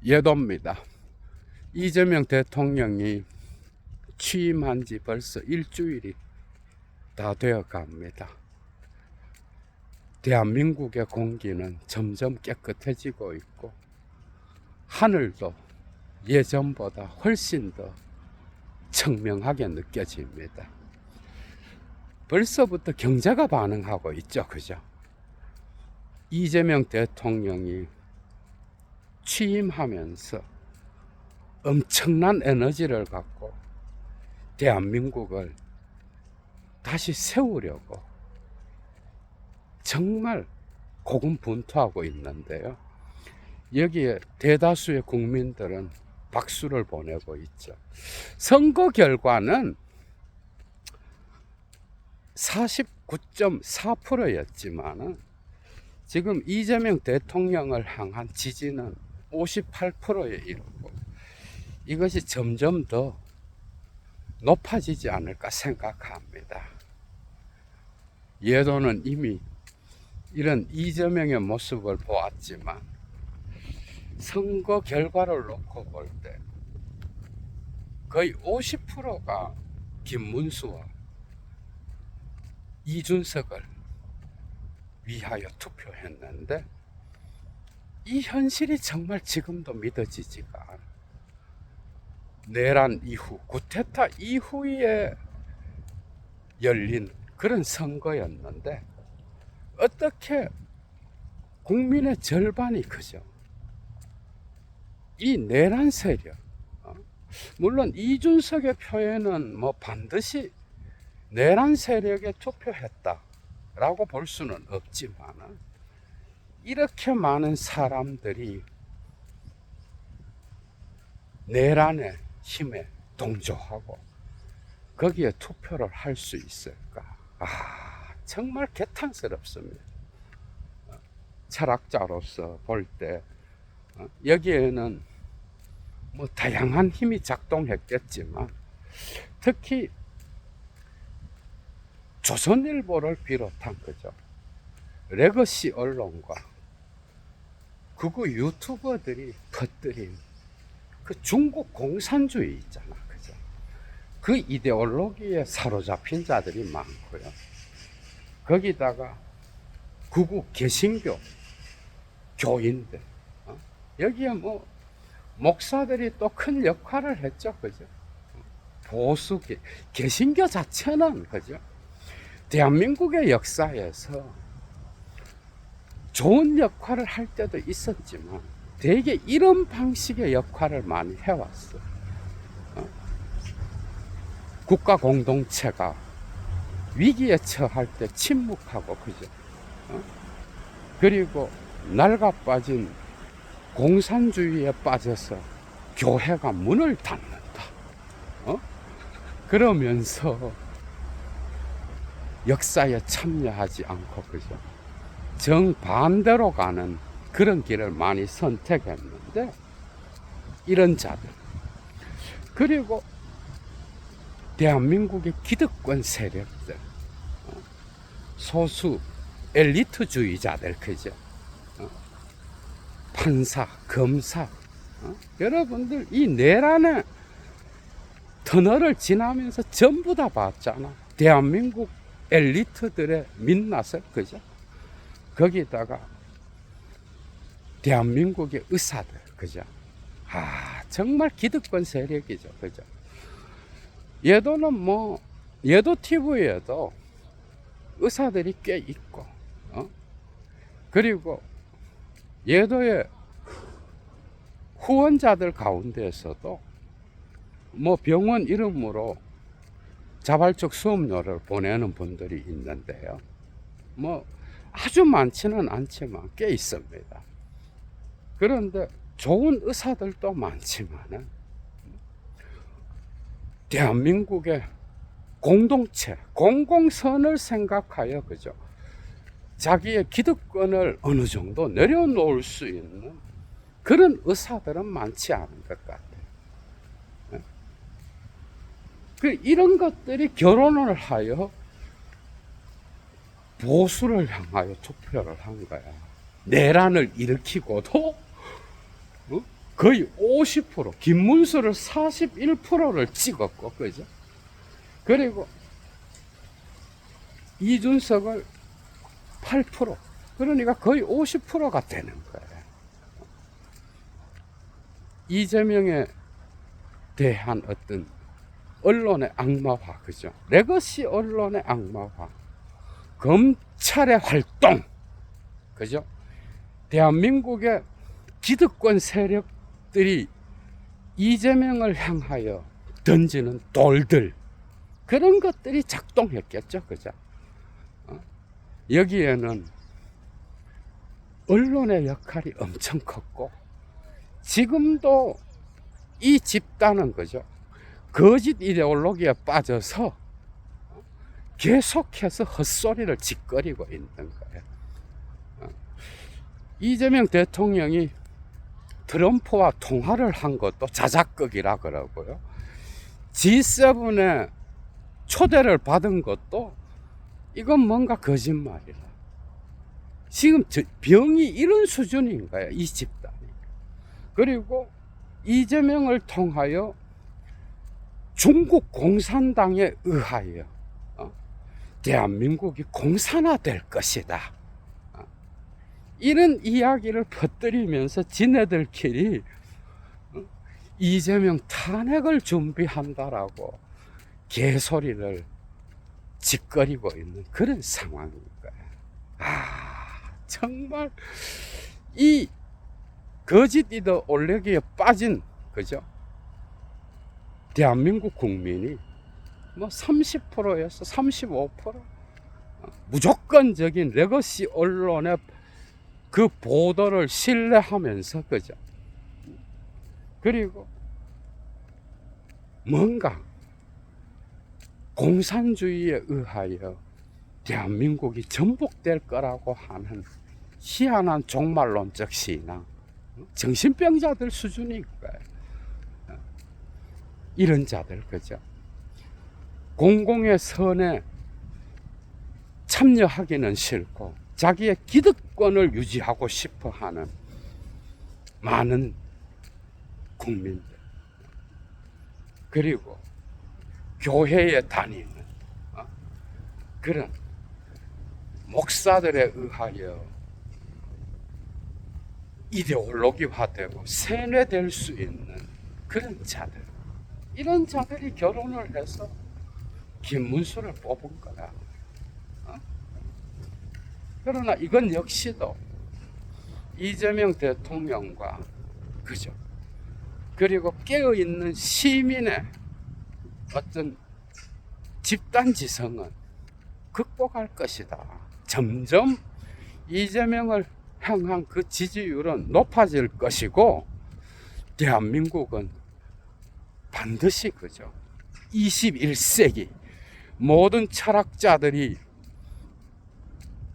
예도입니다. 이재명 대통령이 취임한 지 벌써 일주일이 다 되어 갑니다. 대한민국의 공기는 점점 깨끗해지고 있고 하늘도 예전보다 훨씬 더 청명하게 느껴집니다. 벌써부터 경제가 반응하고 있죠. 그죠? 이재명 대통령이 취임하면서 엄청난 에너지를 갖고 대한민국을 다시 세우려고 정말 고군분투하고 있는데요. 여기에 대다수의 국민들은 박수를 보내고 있죠. 선거 결과는 49.4%였지만 지금 이재명 대통령을 향한 지지는 58%에 이르고 이것이 점점 더 높아지지 않을까 생각합니다. 예도는 이미 이런 이재명의 모습을 보았지만 선거 결과를 놓고 볼 때 거의 50%가 김문수와 이준석을 위하여 투표했는데 이 현실이 정말 지금도 믿어지지가 않아요. 내란 이후, 쿠데타 이후에 열린 그런 선거였는데 어떻게 국민의 절반이 그죠? 이 내란 세력, 물론 이준석의 표에는 뭐 반드시 내란 세력에 투표했다라고 볼 수는 없지만 이렇게 많은 사람들이 내란의 힘에 동조하고 거기에 투표를 할 수 있을까? 정말 개탄스럽습니다. 철학자로서 볼 때 여기에는 뭐 다양한 힘이 작동했겠지만 특히 조선일보를 비롯한 그죠 레거시 언론과 극우 유튜버들이 퍼뜨린 그 중국 공산주의 있잖아, 그죠? 그 이데올로기에 사로잡힌 자들이 많고요. 거기다가 극우 개신교 교인들, 여기에 뭐 목사들이 또 큰 역할을 했죠, 그죠? 보수 개신교 자체는 그죠? 대한민국의 역사에서 좋은 역할을 할 때도 있었지만 되게 이런 방식의 역할을 많이 해왔어. 국가 공동체가 위기에 처할 때 침묵하고 그죠? 그리고 낡아빠진 공산주의에 빠져서 교회가 문을 닫는다. 그러면서 역사에 참여하지 않고 그죠? 정반대로 가는 그런 길을 많이 선택했는데 이런 자들, 그리고 대한민국의 기득권 세력들, 소수 엘리트주의자들, 그죠? 판사, 검사, 여러분들 이 내란의 터널을 지나면서 전부 다 봤잖아. 대한민국 엘리트들의 민낯을, 그죠? 거기다가 대한민국의 의사들, 그죠? 정말 기득권 세력이죠, 그죠? 예도는 뭐 예도 TV에도 의사들이 꽤 있고, 그리고 예도의 후원자들 가운데에서도 뭐 병원 이름으로 자발적 수업료를 보내는 분들이 있는데요. 뭐 아주 많지는 않지만 꽤 있습니다. 그런데 좋은 의사들도 많지만은 대한민국의 공동체, 공공선을 생각하여 그죠? 자기의 기득권을 어느 정도 내려놓을 수 있는 그런 의사들은 많지 않은 것 같아요. 이런 것들이 결혼을 하여 보수를 향하여 투표를 한 거야. 내란을 일으키고도 거의 50%, 김문수를 41%를 찍었고, 그죠? 그리고 이준석을 8%, 그러니까 거의 50%가 되는 거예요. 이재명에 대한 어떤 언론의 악마화, 그죠? 레거시 언론의 악마화, 검찰의 활동, 그죠? 대한민국의 기득권 세력들이 이재명을 향하여 던지는 돌들, 그런 것들이 작동했겠죠, 그죠? 여기에는 언론의 역할이 엄청 컸고, 지금도 이 집단은, 그죠? 거짓 이데올로기에 빠져서 계속해서 헛소리를 짓거리고 있는 거예요. 이재명 대통령이 트럼프와 통화를 한 것도 자작극이라 그러고요. G7에 초대를 받은 것도 이건 뭔가 거짓말이라. 지금 병이 이런 수준인 거예요, 이 집단이. 그리고 이재명을 통하여 중국 공산당에 의하여 대한민국이 공산화될 것이다, 이런 이야기를 퍼뜨리면서 지네들끼리 이재명 탄핵을 준비한다라고 개소리를 짓거리고 있는 그런 상황인 거예요. 정말 이 거짓 이데올로기에 빠진, 그죠? 대한민국 국민이 뭐 30%에서 35%, 무조건적인 레거시 언론의 그 보도를 신뢰하면서, 그죠? 그리고 뭔가 공산주의에 의하여 대한민국이 전복될 거라고 하는 희한한 종말론적 신앙, 정신병자들 수준인 거예요. 이런 자들, 그죠? 공공의 선에 참여하기는 싫고 자기의 기득권을 유지하고 싶어 하는 많은 국민들, 그리고 교회에 다니는 그런 목사들에 의하여 이데올로기화되고 세뇌될 수 있는 그런 자들, 이런 자들이 결혼을 해서 김문수를 뽑은 거야. 그러나 이건 역시도 이재명 대통령과, 그죠? 그리고 깨어있는 시민의 어떤 집단지성은 극복할 것이다. 점점 이재명을 향한 그 지지율은 높아질 것이고, 대한민국은 반드시, 그죠? 21세기 모든 철학자들이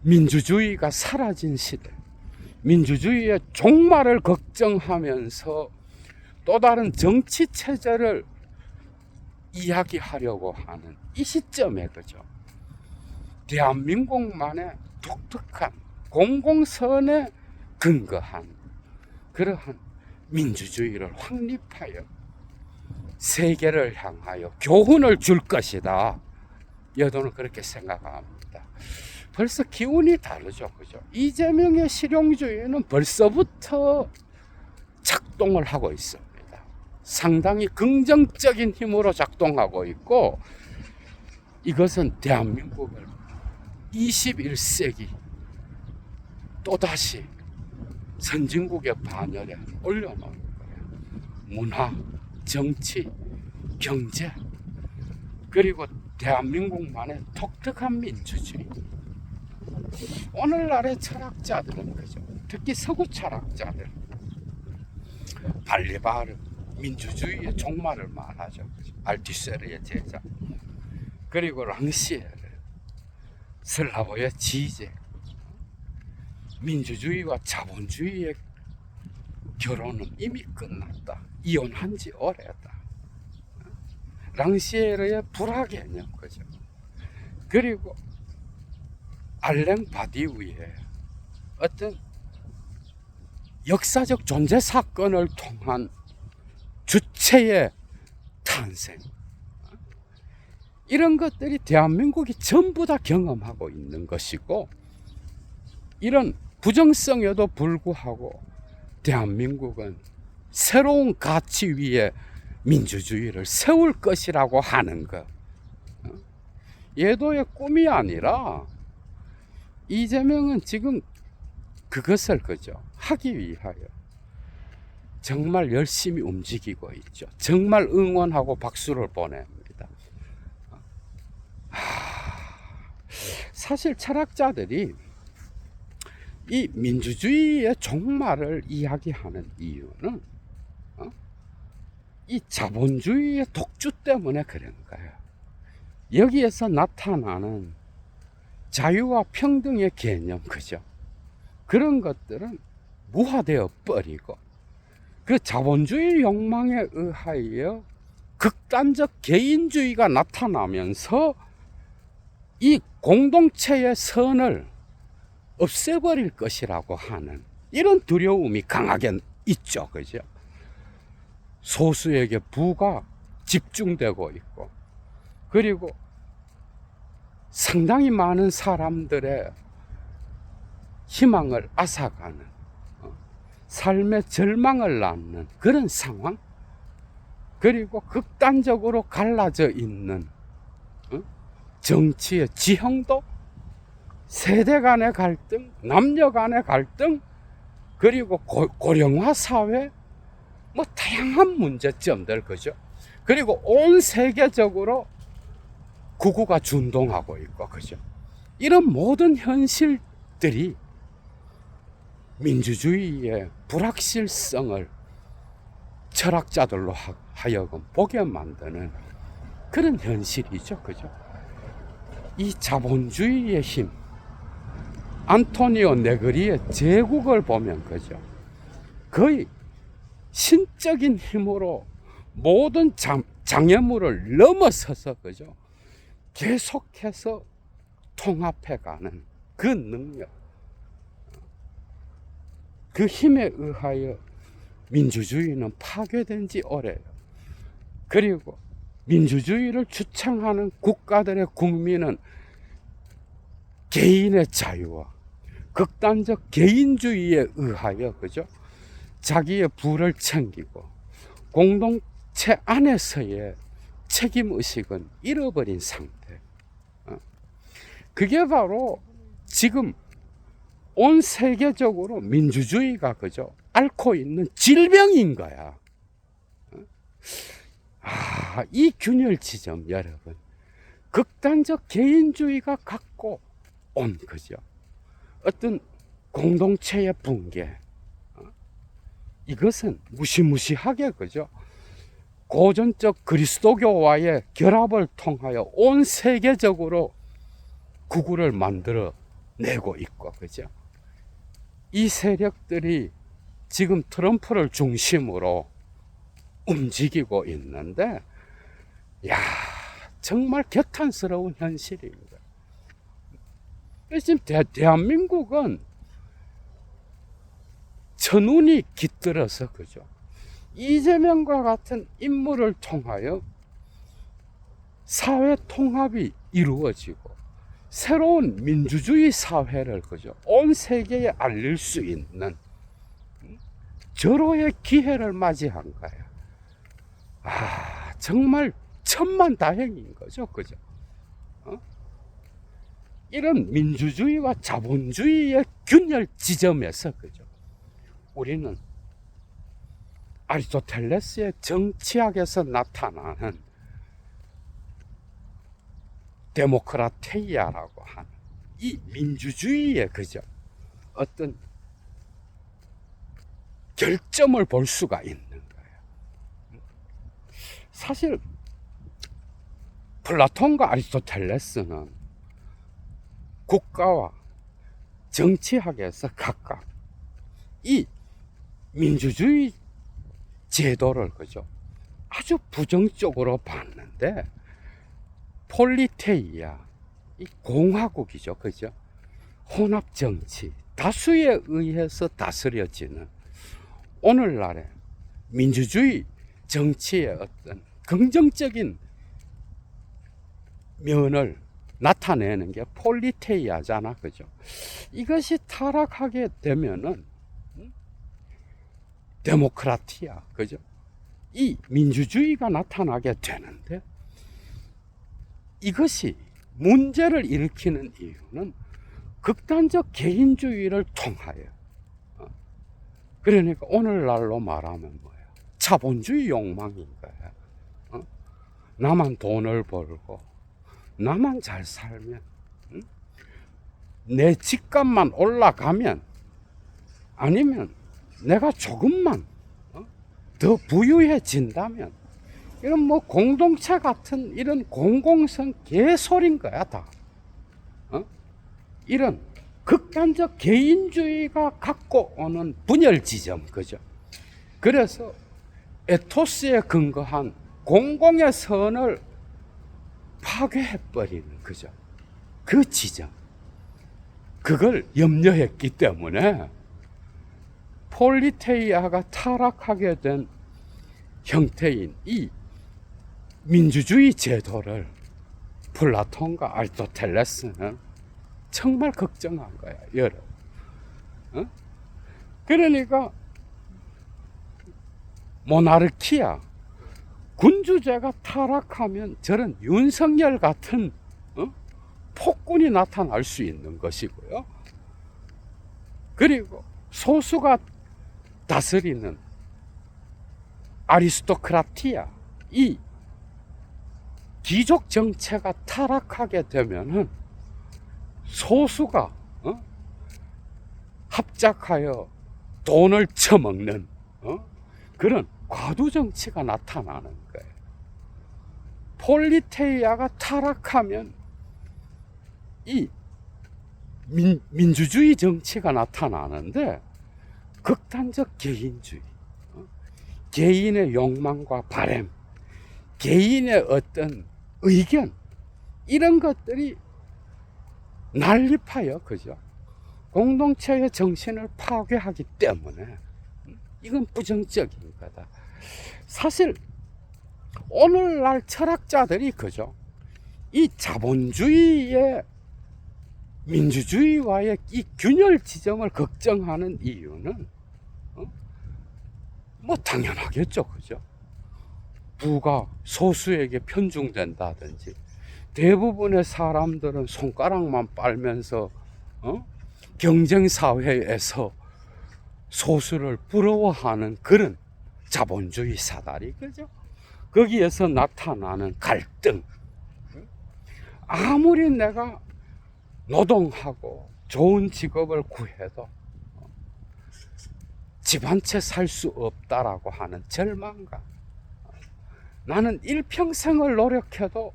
민주주의가 사라진 시대, 민주주의의 종말을 걱정하면서 또 다른 정치 체제를 이야기하려고 하는 이 시점에, 그죠? 대한민국만의 독특한 공공선에 근거한 그러한 민주주의를 확립하여 세계를 향하여 교훈을 줄 것이다. 여도는 그렇게 생각합니다. 벌써 기운이 다르죠, 그죠? 이재명의 실용주의는 벌써부터 작동을 하고 있습니다. 상당히 긍정적인 힘으로 작동하고 있고, 이것은 대한민국을 21세기 또다시 선진국의 반열에 올려놓을 거예요. 문화, 정치, 경제, 그리고 대한민국만의 독특한 민주주의. 오늘날의 철학자들은, 그죠? 특히 서구 철학자들, 발리바르, 민주주의의 종말을 말하죠. 알티세르의 제자, 그리고 랑시에르, 슬라보의 지제, 민주주의와 자본주의의 결혼은 이미 끝났다. 이혼한 지 오래다. 랑시에르의 불화 개념, 그죠? 그리고 알랭 바디우의 어떤 역사적 존재 사건을 통한 주체의 탄생, 이런 것들이 대한민국이 전부 다 경험하고 있는 것이고, 이런 부정성에도 불구하고 대한민국은 새로운 가치 위에 민주주의를 세울 것이라고 하는 것, 예도의 꿈이 아니라 이재명은 지금 그것을 하기 위하여 정말 열심히 움직이고 있죠. 정말 응원하고 박수를 보냅니다. 사실 철학자들이 이 민주주의의 종말을 이야기하는 이유는 이 자본주의의 독주 때문에 그런 거예요. 여기에서 나타나는 자유와 평등의 개념, 그런 것들은 무화되어 버리고, 그 자본주의 욕망에 의하여 극단적 개인주의가 나타나면서 이 공동체의 선을 없애버릴 것이라고 하는 이런 두려움이 강하게 있죠. 소수에게 부가 집중되고 있고, 그리고 상당히 많은 사람들의 희망을 앗아가는, 삶의 절망을 낳는 그런 상황, 그리고 극단적으로 갈라져 있는 정치의 지형도, 세대 간의 갈등, 남녀 간의 갈등, 그리고 고령화 사회, 다양한 문제점들, 그리고 온 세계적으로 구구가 준동하고 있고, 이런 모든 현실들이 민주주의의 불확실성을 철학자들로 하여금 보게 만드는 그런 현실이죠. 이 자본주의의 힘, 안토니오 네그리의 제국을 보면 거의 신적인 힘으로 모든 장애물을 넘어서서 계속해서 통합해가는 그 능력, 그 힘에 의하여 민주주의는 파괴된 지 오래요. 그리고 민주주의를 주창하는 국가들의 국민은 개인의 자유와 극단적 개인주의에 의하여 자기의 부를 챙기고 공동체 안에서의 책임의식은 잃어버린 상태. 그게 바로 지금 온 세계적으로 민주주의가 앓고 있는 질병인 거야. 이 균열 지점, 여러분, 극단적 개인주의가 갖고 온 어떤 공동체의 붕괴, 이것은 무시무시하게 고전적 그리스도교와의 결합을 통하여 온 세계적으로 구구를 만들어 내고 있고, 이 세력들이 지금 트럼프를 중심으로 움직이고 있는데, 정말 개탄스러운 현실입니다. 지금 대한민국은 천운이 깃들어서 이재명과 같은 인물을 통하여 사회 통합이 이루어지고 새로운 민주주의 사회를 온 세계에 알릴 수 있는 절호의 기회를 맞이한 거예요. 정말 천만다행인 거죠. 이런 민주주의와 자본주의의 균열 지점에서 우리는 아리스토텔레스의 정치학에서 나타나는 데모크라테이아라고 하는 이 민주주의의 어떤 결점을 볼 수가 있는 거예요. 사실 플라톤과 아리스토텔레스는 국가와 정치학에서 각각 이 민주주의 제도를 아주 부정적으로 봤는데, 폴리테이아, 이 공화국이죠. 혼합 정치, 다수에 의해서 다스려지는 오늘날의 민주주의 정치의 어떤 긍정적인 면을 나타내는 게 폴리테이아잖아, 그죠? 이것이 타락하게 되면은 데모크라티아, 그죠? 이 민주주의가 나타나게 되는데, 이것이 문제를 일으키는 이유는 극단적 개인주의를 통하여, 그러니까 오늘날로 말하면 뭐예요? 자본주의 욕망인 거예요. 나만 돈을 벌고 나만 잘 살면, 내 집값만 올라가면, 아니면 내가 조금만 더 부유해진다면, 이런 뭐 공동체 같은 이런 공공성 개소리인 거야 다. 이런 극단적 개인주의가 갖고 오는 분열 지점, 그죠? 그래서 에토스에 근거한 공공의 선을 파괴해버리는, 그죠? 그 지점, 그걸 염려했기 때문에 폴리테이아가 타락하게 된 형태인 이 민주주의 제도를 플라톤과 아리스토텔레스는 정말 걱정한 거야, 여러분. 그러니까 모나르키아, 군주제가 타락하면 저런 윤석열 같은 폭군이 나타날 수 있는 것이고요. 그리고 소수가 다스리는 아리스토크라티아, 이 귀족 정체가 타락하게 되면은 소수가 합작하여 돈을 처먹는 그런 과도 정치가 나타나는 거예요. 폴리테이아가 타락하면 이 민주주의 정치가 나타나는데, 극단적 개인주의, 개인의 욕망과 바램, 개인의 어떤 의견, 이런 것들이 난립하여, 그죠? 공동체의 정신을 파괴하기 때문에 이건 부정적인 거다. 사실 오늘날 철학자들이, 그죠? 이 자본주의의 민주주의와의 이 균열 지점을 걱정하는 이유는 뭐 당연하겠죠, 그죠? 부가 소수에게 편중된다든지, 대부분의 사람들은 손가락만 빨면서 경쟁 사회에서 소수를 부러워하는 그런 자본주의 사다리, 그죠? 거기에서 나타나는 갈등, 아무리 내가 노동하고 좋은 직업을 구해도 집 한 채 살 수 없다라고 하는 절망감, 나는 일평생을 노력해도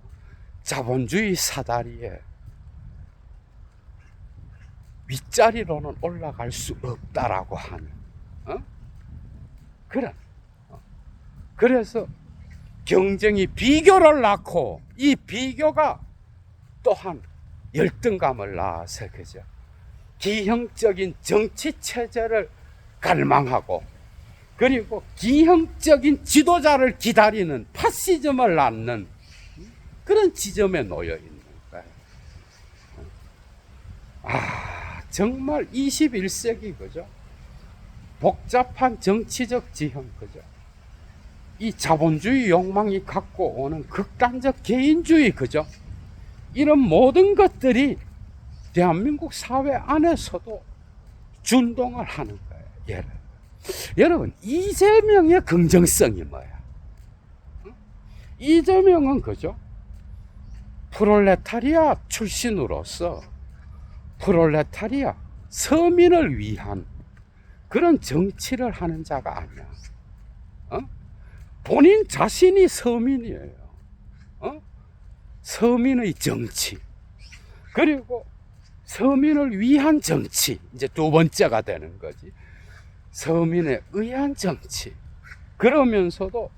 자본주의 사다리에 윗자리로는 올라갈 수 없다라고 하는 그런, 그래서 경쟁이 비교를 낳고, 이 비교가 또한 열등감을 낳아서, 그죠? 기형적인 정치 체제를 갈망하고, 그리고 기형적인 지도자를 기다리는 파시즘을 낳는 그런 지점에 놓여 있는 거예요. 정말 21세기, 그죠? 복잡한 정치적 지형, 그죠? 이 자본주의 욕망이 갖고 오는 극단적 개인주의, 그죠? 이런 모든 것들이 대한민국 사회 안에서도 준동을 하는 거예요. 여러분, 이재명의 긍정성이 뭐야? 이재명은, 그죠? 프롤레타리아 출신으로서 프롤레타리아, 서민을 위한 그런 정치를 하는 자가 아니야. 본인 자신이 서민이에요. 서민의 정치, 그리고 서민을 위한 정치, 이제 두 번째가 되는 거지. 서민에 의한 정치, 그러면서도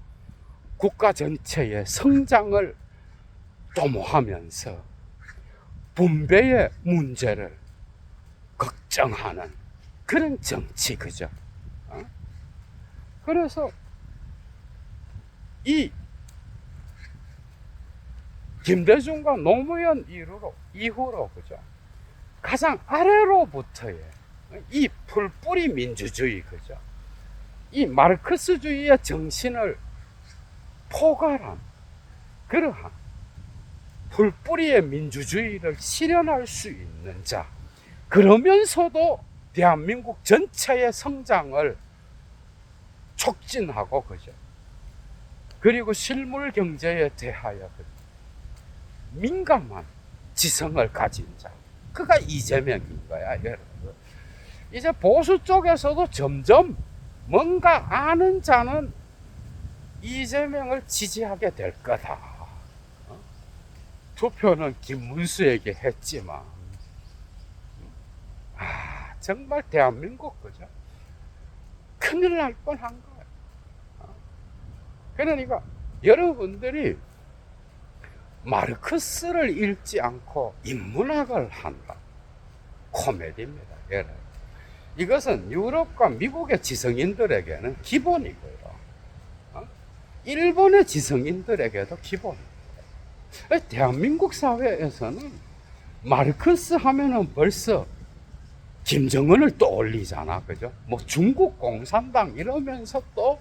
국가 전체의 성장을 도모하면서 분배의 문제를 걱정하는 그런 정치, 그죠? 그래서 이 김대중과 노무현 이후로 그죠? 가장 아래로부터의 이 풀뿌리 민주주의 그죠? 이 마르크스주의의 정신을 포괄한 그러한 풀뿌리의 민주주의를 실현할 수 있는 자, 그러면서도 대한민국 전체의 성장을 촉진하고 그죠? 그리고 실물 경제에 대하여 민감한 지성을 가진 자, 그가 이재명인 거야, 여러분. 이제 보수 쪽에서도 점점 뭔가 아는 자는 이재명을 지지하게 될 거다. 투표는 김문수에게 했지만, 정말 대한민국 그죠? 큰일 날 뻔한 거예요. 그러니까 여러분들이 마르크스를 읽지 않고 인문학을 한다. 코미디입니다, 여러분. 이것은 유럽과 미국의 지성인들에게는 기본이고요. 일본의 지성인들에게도 기본입니다. 대한민국 사회에서는 마르크스 하면은 벌써 김정은을 떠올리잖아, 그죠? 뭐 중국 공산당 이러면서 또,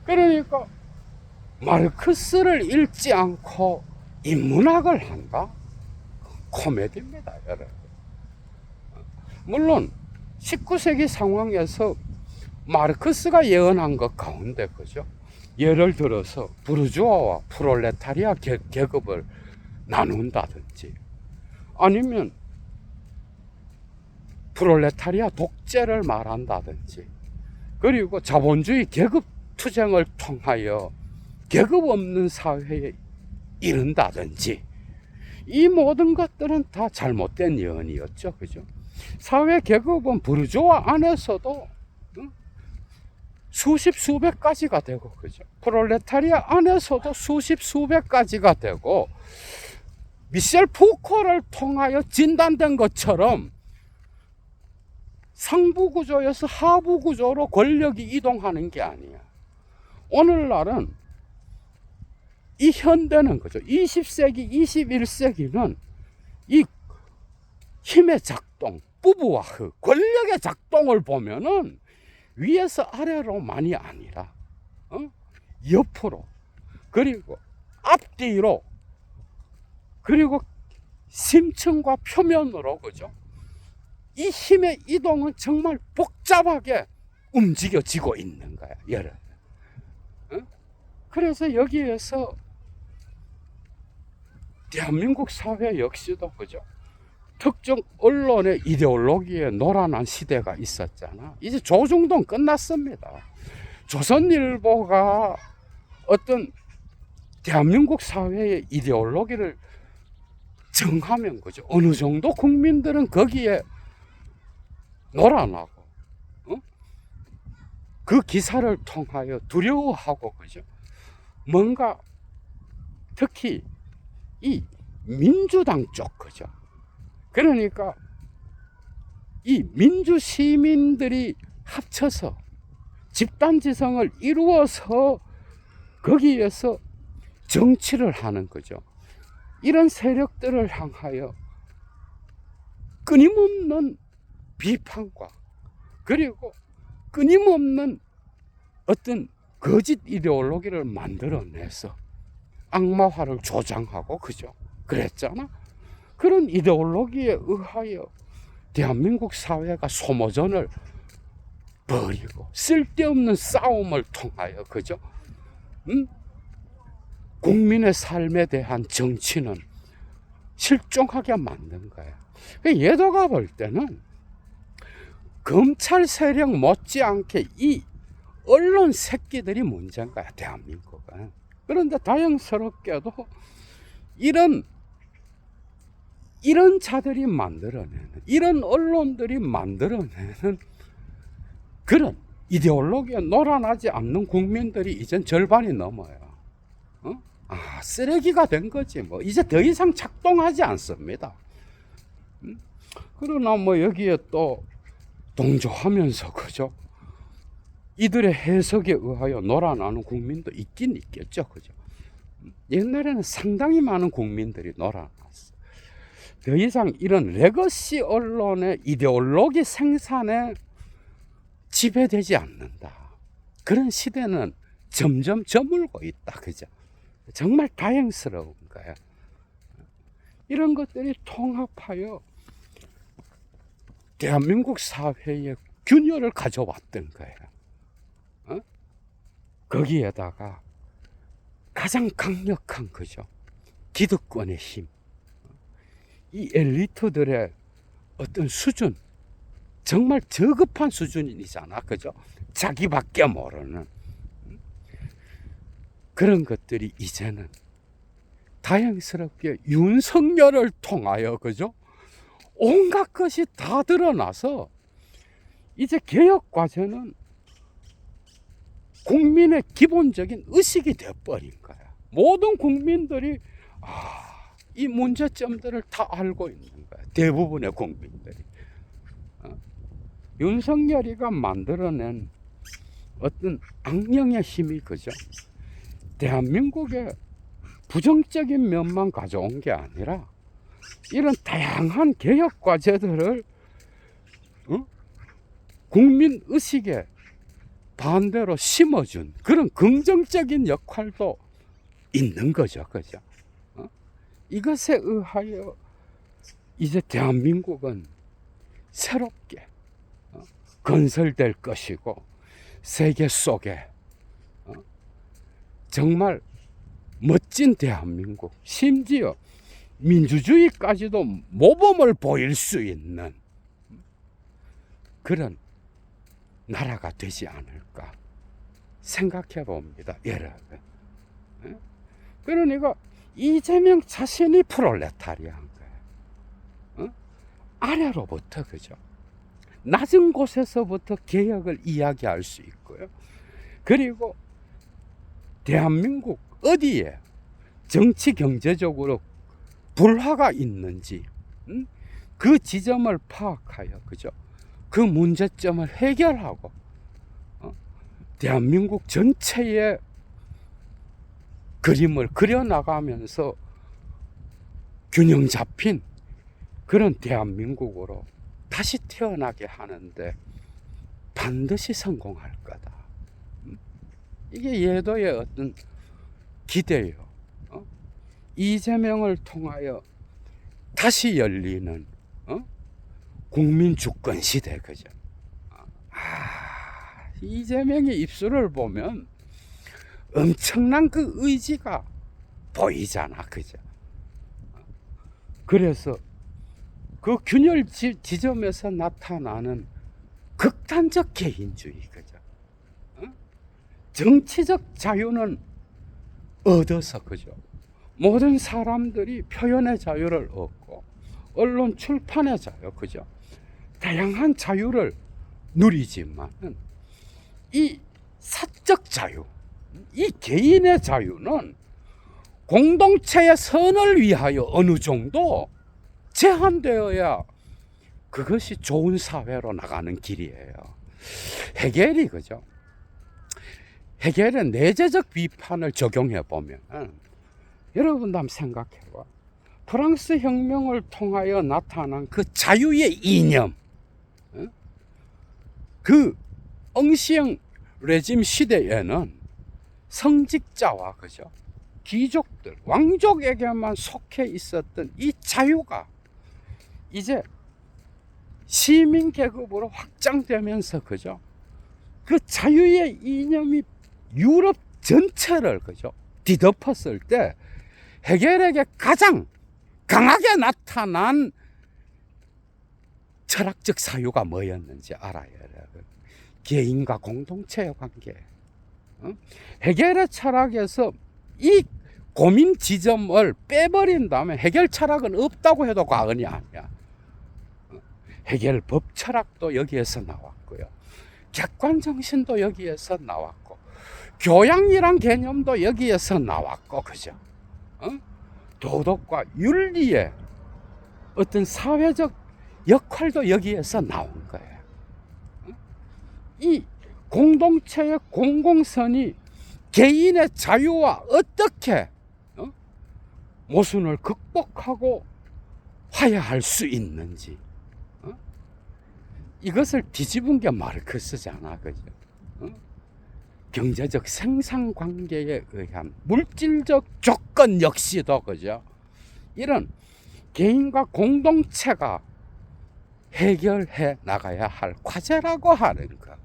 그러니까 마르크스를 읽지 않고 인문학을 한다? 코미디입니다, 여러분. 물론 19세기 상황에서 마르크스가 예언한 것 가운데 그죠? 예를 들어서 부르주아와 프롤레타리아 계급을 나눈다든지, 아니면 프롤레타리아 독재를 말한다든지, 그리고 자본주의 계급 투쟁을 통하여 계급 없는 사회에 이른다든지, 이 모든 것들은 다 잘못된 예언이었죠, 그죠? 사회 계급은 부르주아 안에서도 수십 수백 가지가 되고, 그죠? 프롤레타리아 안에서도 수십 수백 가지가 되고, 미셸 푸코를 통하여 진단된 것처럼 상부 구조에서 하부 구조로 권력이 이동하는 게 아니야. 오늘날은 이 현대는 그죠? 20세기, 21세기는 이 힘의 작동, 부부와흐, 권력의 작동을 보면은 위에서 아래로만이 아니라 옆으로, 그리고 앞뒤로, 그리고 심층과 표면으로, 그죠? 이 힘의 이동은 정말 복잡하게 움직여지고 있는 거야, 여러분. 그래서 여기에서 대한민국 사회 역시도 그죠? 특정 언론의 이데올로기에 노란한 시대가 있었잖아. 이제 조중동 끝났습니다. 조선일보가 어떤 대한민국 사회의 이데올로기를 정하면 그죠? 어느 정도 국민들은 거기에 놀아나고, 그 기사를 통하여 두려워하고, 그죠? 뭔가 특히 이 민주당 쪽, 그죠? 그러니까 이 민주 시민들이 합쳐서 집단지성을 이루어서 거기에서 정치를 하는 거죠. 이런 세력들을 향하여 끊임없는 비판과, 그리고 끊임없는 어떤 거짓 이데올로기를 만들어내서 악마화를 조장하고, 그죠? 그랬잖아. 그런 이데올로기에 의하여 대한민국 사회가 소모전을 벌이고 쓸데없는 싸움을 통하여, 그죠? 국민의 삶에 대한 정치는 실종하게 만든 거야. 예도가 볼 때는 검찰 세력 못지않게 이 언론 새끼들이 문제인 거야, 대한민국은. 그런데 다행스럽게도 이런 자들이 만들어내는, 이런 언론들이 만들어내는 그런 이데올로기에 놀아나지 않는 국민들이 이젠 절반이 넘어요. 쓰레기가 된 거지 뭐. 이제 더 이상 작동하지 않습니다. 그러나 뭐 여기에 또 동조하면서, 그죠? 이들의 해석에 의하여 놀아나는 국민도 있긴 있겠죠. 그죠? 옛날에는 상당히 많은 국민들이 놀아났어. 더 이상 이런 레거시 언론의 이데올로기 생산에 지배되지 않는다. 그런 시대는 점점 저물고 있다. 그죠? 정말 다행스러운 거야. 이런 것들이 통합하여 대한민국 사회의 균열을 가져왔던 거예요. 거기에다가 가장 강력한 거죠. 기득권의 힘. 이 엘리트들의 어떤 수준, 정말 저급한 수준이잖아. 그죠? 자기밖에 모르는 그런 것들이 이제는 다행스럽게 윤석열을 통하여, 그죠? 온갖 것이 다 드러나서 이제 개혁 과제는 국민의 기본적인 의식이 되어버린 거야. 모든 국민들이 이 문제점들을 다 알고 있는 거야. 대부분의 국민들이. 윤석열이가 만들어낸 어떤 악령의 힘이, 그죠? 대한민국의 부정적인 면만 가져온 게 아니라 이런 다양한 개혁 과제들을 국민 의식에 반대로 심어준 그런 긍정적인 역할도 있는 거죠. 그죠? 이것에 의하여 이제 대한민국은 새롭게 건설될 것이고, 세계 속에 정말 멋진 대한민국, 심지어 민주주의까지도 모범을 보일 수 있는 그런 나라가 되지 않을까 생각해 봅니다, 여러분. 그러니까 이재명 자신이 프롤레타리아인 거예요. 아래로부터, 그죠? 낮은 곳에서부터 개혁을 이야기할 수 있고요. 그리고 대한민국 어디에 정치 경제적으로 불화가 있는지 그 지점을 파악하여, 그죠? 그 문제점을 해결하고 대한민국 전체의 그림을 그려나가면서 균형 잡힌 그런 대한민국으로 다시 태어나게 하는데 반드시 성공할 거다. 이게 예도의 어떤 기대요. 이재명을 통하여 다시 열리는 국민 주권 시대, 그죠? 이재명의 입술을 보면 엄청난 그 의지가 보이잖아, 그죠? 그래서 그 균열 지점에서 나타나는 극단적 개인주의, 그죠? 정치적 자유는 얻어서, 그죠? 모든 사람들이 표현의 자유를 얻고, 언론 출판의 자유, 그죠? 다양한 자유를 누리지만, 이 사적 자유, 이 개인의 자유는 공동체의 선을 위하여 어느 정도 제한되어야 그것이 좋은 사회로 나가는 길이에요. 헤겔이, 그죠? 헤겔의 내재적 비판을 적용해 보면, 여러분도 한번 생각해봐. 프랑스 혁명을 통하여 나타난 그 자유의 이념, 그 엉시형 레짐 시대에는 성직자와, 그죠? 귀족들, 왕족에게만 속해 있었던 이 자유가 이제 시민 계급으로 확장되면서, 그죠? 그 자유의 이념이 유럽 전체를, 그죠? 뒤덮었을 때 헤겔에게 가장 강하게 나타난 철학적 사유가 뭐였는지 알아요, 여러분? 개인과 공동체의 관계. 헤겔의 철학에서 이 고민 지점을 빼버린 다음에 헤겔 철학은 없다고 해도 과언이 아니야. 헤겔 법 철학도 여기에서 나왔고요. 객관 정신도 여기에서 나왔고, 교양이란 개념도 여기에서 나왔고, 그죠? 도덕과 윤리의 어떤 사회적 역할도 여기에서 나온 거예요. 이 공동체의 공공선이 개인의 자유와 어떻게 모순을 극복하고 화해할 수 있는지, 이것을 뒤집은 게 마르크스잖아, 그죠? 경제적 생산관계에 의한 물질적 조건 역시도, 그죠? 이런 개인과 공동체가 해결해 나가야 할 과제라고 하는 거.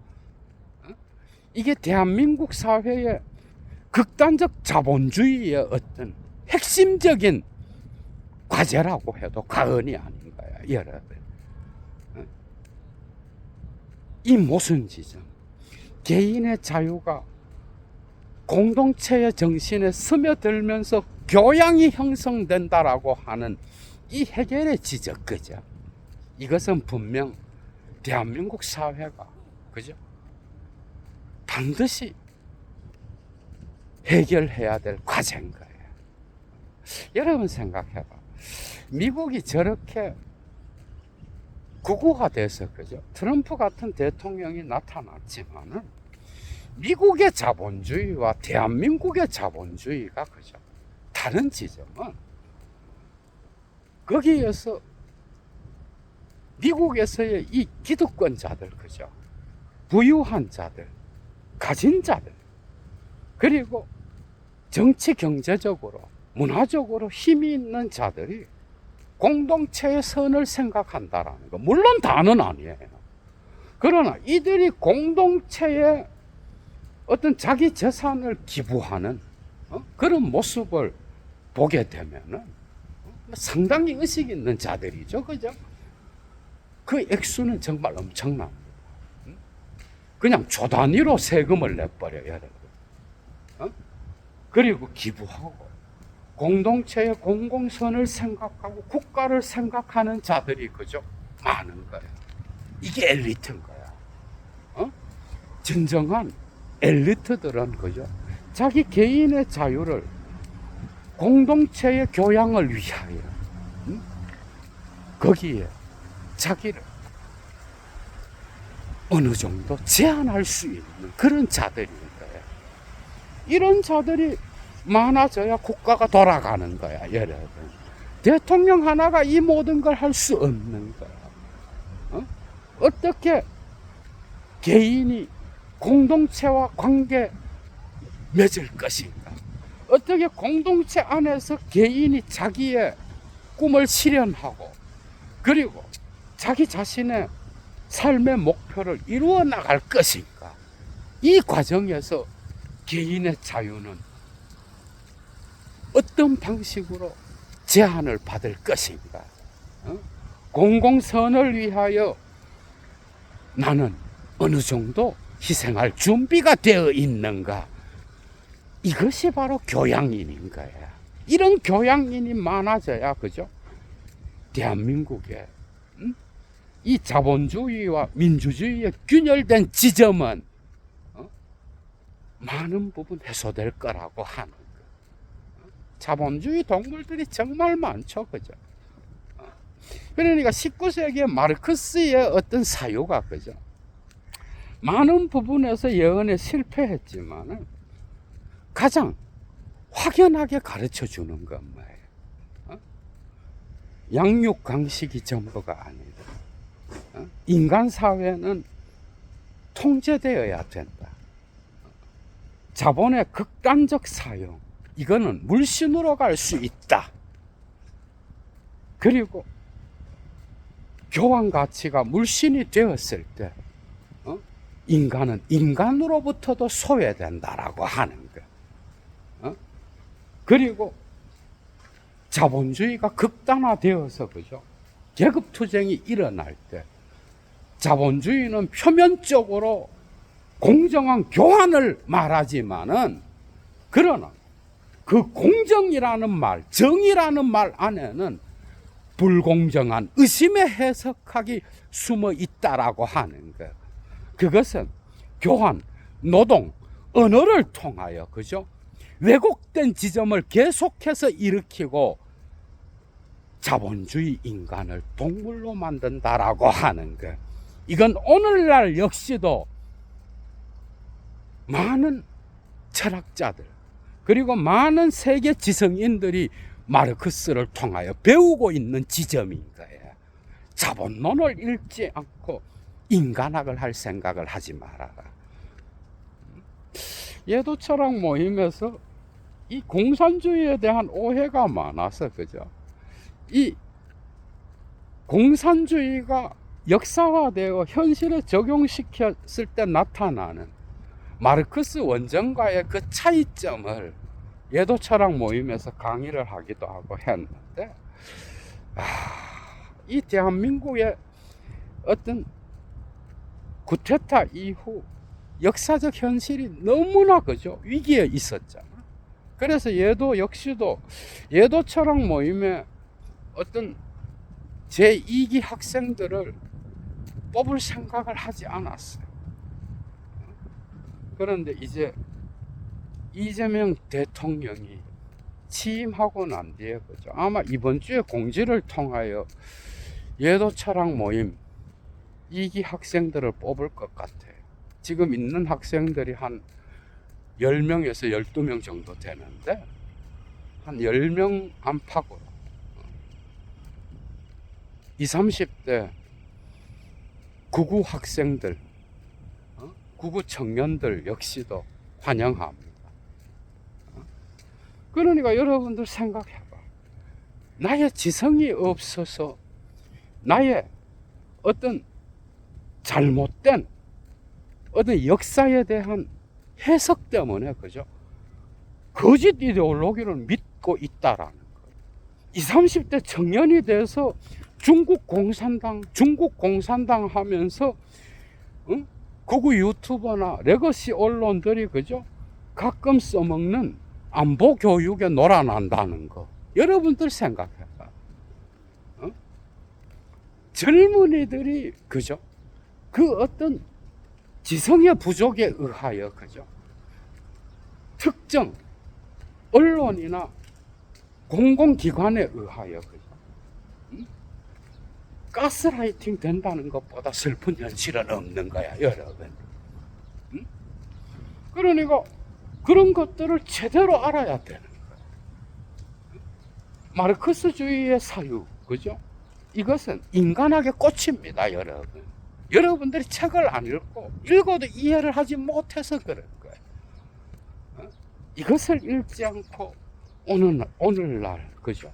이게 대한민국 사회의 극단적 자본주의의 어떤 핵심적인 과제라고 해도 과언이 아닌 거야, 여러분. 이 모순 지점, 개인의 자유가 공동체의 정신에 스며들면서 교양이 형성된다라고 하는 이 해결의 지적, 그죠? 이것은 분명 대한민국 사회가, 그죠? 반드시 해결해야 될 과제인 거예요. 여러분 생각해봐. 미국이 저렇게 극우화돼서, 그죠? 트럼프 같은 대통령이 나타났지만은 미국의 자본주의와 대한민국의 자본주의가, 그죠? 다른 지점은 거기에서 미국에서의 이 기득권자들, 그죠? 부유한 자들, 가진 자들, 그리고 정치 경제적으로 문화적으로 힘이 있는 자들이 공동체의 선을 생각한다라는 거, 물론 다는 아니에요. 그러나 이들이 공동체에 어떤 자기 재산을 기부하는 그런 모습을 보게 되면은 상당히 의식 있는 자들이죠, 그죠? 그 액수는 정말 엄청납니다. 그냥 조 단위로 세금을 내버려요, 여러분. 그리고 기부하고 공동체의 공공선을 생각하고 국가를 생각하는 자들이, 그죠? 많은 거예요. 이게 엘리트인 거야. 진정한 엘리트들은, 그죠? 자기 개인의 자유를 공동체의 교양을 위하여 거기에 자기를 어느 정도 제한할 수 있는 그런 자들인 거예요. 이런 자들이 많아져야 국가가 돌아가는 거야, 여러분. 대통령 하나가 이 모든 걸 할 수 없는 거야. 어떻게 개인이 공동체와 관계 맺을 것인가? 어떻게 공동체 안에서 개인이 자기의 꿈을 실현하고, 그리고 자기 자신의 삶의 목표를 이루어 나갈 것인가? 이 과정에서 개인의 자유는 어떤 방식으로 제한을 받을 것인가? 공공선을 위하여 나는 어느 정도 희생할 준비가 되어 있는가? 이것이 바로 교양인인 거야. 이런 교양인이 많아져야, 그죠? 대한민국에 이 자본주의와 민주주의의 균열된 지점은 많은 부분 해소될 거라고 하는 거. 자본주의 동물들이 정말 많죠, 그죠? 그러니까 19세기의 마르크스의 어떤 사유가, 그죠? 많은 부분에서 예언에 실패했지만은 가장 확연하게 가르쳐 주는 건 뭐예요? 양육강식이 전부가 아니다. 인간 사회는 통제되어야 된다. 자본의 극단적 사용, 이거는 물신으로 갈 수 있다. 그리고 교환 가치가 물신이 되었을 때 인간은 인간으로부터도 소외된다라고 하는 거. 그리고 자본주의가 극단화되어서, 그죠? 계급 투쟁이 일어날 때 자본주의는 표면적으로 공정한 교환을 말하지만은, 그러나 그 공정이라는 말, 정의라는 말 안에는 불공정한 의심의 해석학이 숨어 있다라고 하는 거. 그것은 교환, 노동, 언어를 통하여, 그죠? 왜곡된 지점을 계속해서 일으키고 자본주의 인간을 동물로 만든다라고 하는 거. 이건 오늘날 역시도 많은 철학자들 그리고 많은 세계 지성인들이 마르크스를 통하여 배우고 있는 지점인 거예요. 자본론을 읽지 않고 인간학을 할 생각을 하지 말아라. 예도 철학 모임에서 이 공산주의에 대한 오해가 많아서 그죠. 이 공산주의가 역사화되어 현실에 적용시켰을 때 나타나는 마르크스 원전과의 그 차이점을 예도 철학 모임에서 강의를 하기도 하고 했는데, 이 대한민국의 어떤 구테타 이후 역사적 현실이 너무나 그죠 위기에 있었잖아. 그래서 예도 역시도 예도 철학 모임에 어떤 제2기 학생들을 뽑을 생각을 하지 않았어요. 그런데 이제 이재명 대통령이 취임하고 난 뒤에 그죠 아마 이번 주에 공지를 통하여 예도 철학 모임 2기 학생들을 뽑을 것 같아요. 지금 있는 학생들이 한 10명에서 12명 정도 되는데 한 10명 안팎으로 20, 30대 구구 학생들, 구구 청년들 역시도 환영합니다. 그러니까 여러분들 생각해봐. 나의 지성이 없어서 나의 어떤 잘못된 어떤 역사에 대한 해석 때문에 그죠? 거짓 이데올로기를 믿고 있다라는 거예요. 20, 30대 청년이 돼서 중국 공산당 하면서 극우 유튜버나 레거시 언론들이 그죠? 가끔 써먹는 안보 교육에 놀아난다는 거. 여러분들 생각해봐. 젊은이들이 그죠? 그 어떤 지성의 부족에 의하여 그죠? 특정 언론이나 공공기관에 의하여 그죠? 가스라이팅 된다는 것보다 슬픈 현실은 없는 거야, 여러분. 그러니까 그런 것들을 제대로 알아야 되는 거야. 마르크스주의의 사유, 그죠? 이것은 인간학의 꽃입니다, 여러분. 여러분들이 책을 안 읽어도 이해를 하지 못해서 그런 거예요. 이것을 읽지 않고 오늘날 그죠?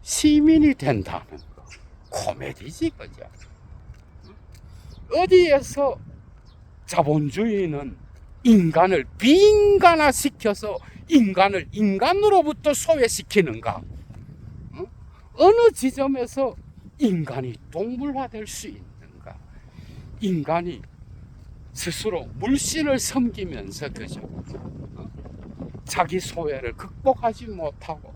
시민이 된다는 거 코미디지, 그죠? 어디에서 자본주의는 인간을 비인간화시켜서 인간을 인간으로부터 소외시키는가? 어느 지점에서 인간이 동물화될 수 있는가? 인간이 스스로 물신을 섬기면서 그죠? 자기 소외를 극복하지 못하고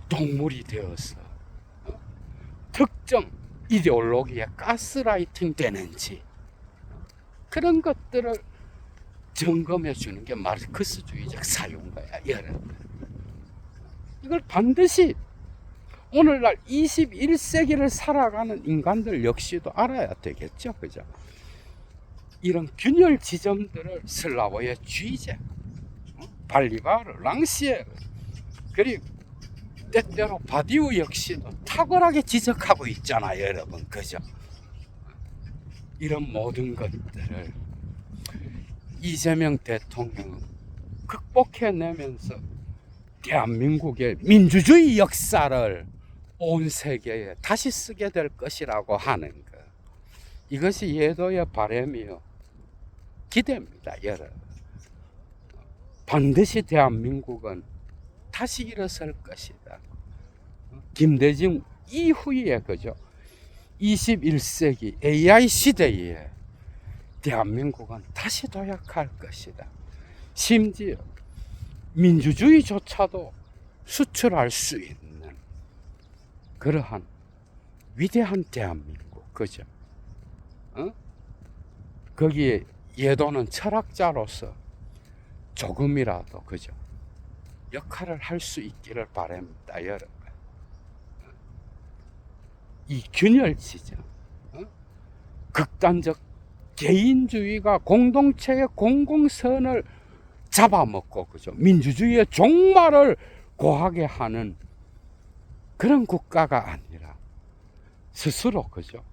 동물이 되어서 특정 이데올로기에 가스라이팅 되는지 그런 것들을 점검해 주는 게 마르크스주의적 사유인 거야, 여러분. 이걸 반드시 오늘날 21세기를 살아가는 인간들 역시도 알아야 되겠죠, 그죠? 이런 균열 지점들을 슬라보의 주의제, 발리바르, 랑시에, 그리고 때때로 바디우 역시도 탁월하게 지적하고 있잖아요, 여러분, 그죠? 이런 모든 것들을 이재명 대통령은 극복해내면서 대한민국의 민주주의 역사를 온 세계에 다시 쓰게 될 것이라고 하는 것. 이것이 예도의 바람이요 기대입니다, 여러분. 반드시 대한민국은 다시 일어설 것이다. 김대중 이후에 그죠? 21세기 AI 시대에 대한민국은 다시 도약할 것이다. 심지어 민주주의조차도 수출할 수 있는 그러한 위대한 대한민국, 그죠? 거기에 예도는 철학자로서 조금이라도 그죠? 역할을 할 수 있기를 바랍니다, 여러분. 이 균열 지점, 극단적 개인주의가 공동체의 공공선을 잡아먹고, 그죠? 민주주의의 종말을 고하게 하는 그런 국가가 아니라 스스로, 그죠?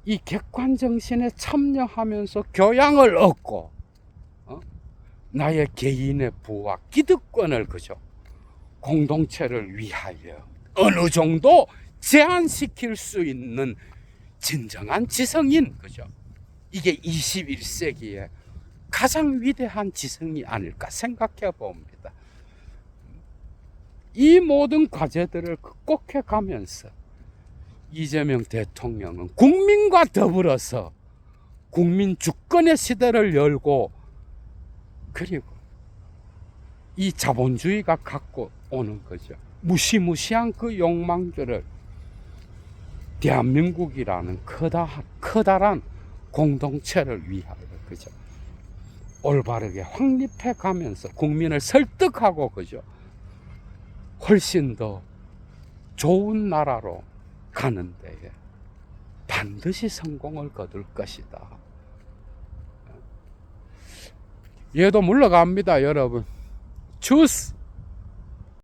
이 객관 정신에 참여하면서 교양을 얻고, 나의 개인의 부와 기득권을, 그죠? 공동체를 위하여 어느 정도 제한시킬 수 있는 진정한 지성인, 그죠? 이게 21세기의 가장 위대한 지성이 아닐까 생각해 봅니다. 이 모든 과제들을 극복해 가면서 이재명 대통령은 국민과 더불어서 국민 주권의 시대를 열고, 그리고 이 자본주의가 갖고 오는, 거죠, 무시무시한 그 욕망들을 대한민국이라는 커다란 공동체를 위하여, 그죠, 올바르게 확립해 가면서 국민을 설득하고, 그죠, 훨씬 더 좋은 나라로 가는 데에 반드시 성공을 거둘 것이다. 얘도 물러갑니다, 여러분. 주스!